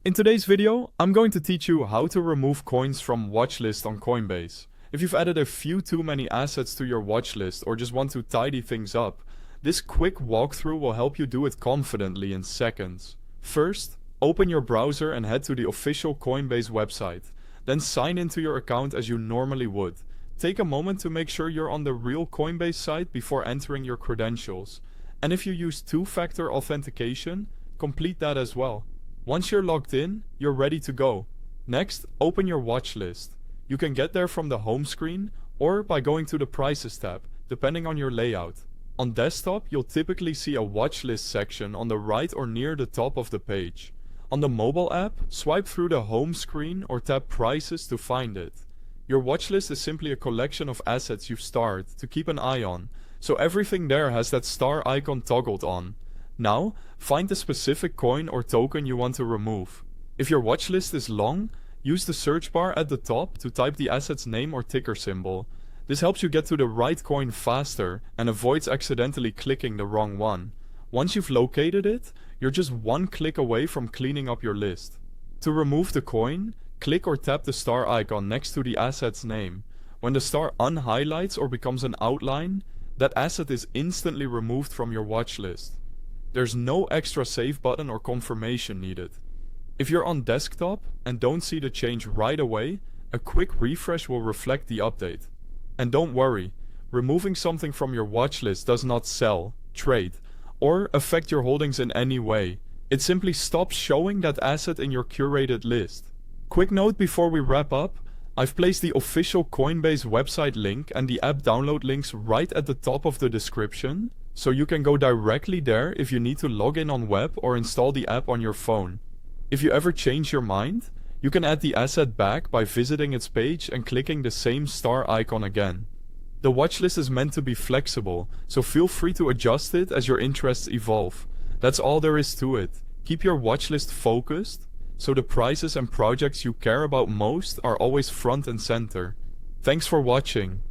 In today's video, I'm going to teach you how to remove coins from Watchlist on Coinbase. If you've added a few too many assets to your watchlist or just want to tidy things up, this quick walkthrough will help you do it confidently in seconds. First, open your browser and head to the official Coinbase website. Then sign into your account as you normally would. Take a moment to make sure you're on the real Coinbase site before entering your credentials. And if you use two-factor authentication, complete that as well. Once you're logged in, you're ready to go. Next, open your watchlist. You can get there from the home screen or by going to the Prices tab, depending on your layout. On desktop, you'll typically see a watchlist section on the right or near the top of the page. On the mobile app, swipe through the home screen or tap Prices to find it. Your watchlist is simply a collection of assets you've starred to keep an eye on, so everything there has that star icon toggled on. Now, find the specific coin or token you want to remove. If your watchlist is long, use the search bar at the top to type the asset's name or ticker symbol. This helps you get to the right coin faster and avoids accidentally clicking the wrong one. Once you've located it, you're just one click away from cleaning up your list. To remove the coin, click or tap the star icon next to the asset's name. When the star unhighlights or becomes an outline, that asset is instantly removed from your watchlist. There's no extra save button or confirmation needed. If you're on desktop and don't see the change right away, a quick refresh will reflect the update. And don't worry, removing something from your watchlist does not sell, trade, or affect your holdings in any way. It simply stops showing that asset in your curated list. Quick note before we wrap up, I've placed the official Coinbase website link and the app download links right at the top of the description, so you can go directly there if you need to log in on web or install the app on your phone. If you ever change your mind, you can add the asset back by visiting its page and clicking the same star icon again. The watchlist is meant to be flexible, so feel free to adjust it as your interests evolve. That's all there is to it. Keep your watchlist focused, so the prices and projects you care about most are always front and center. Thanks for watching.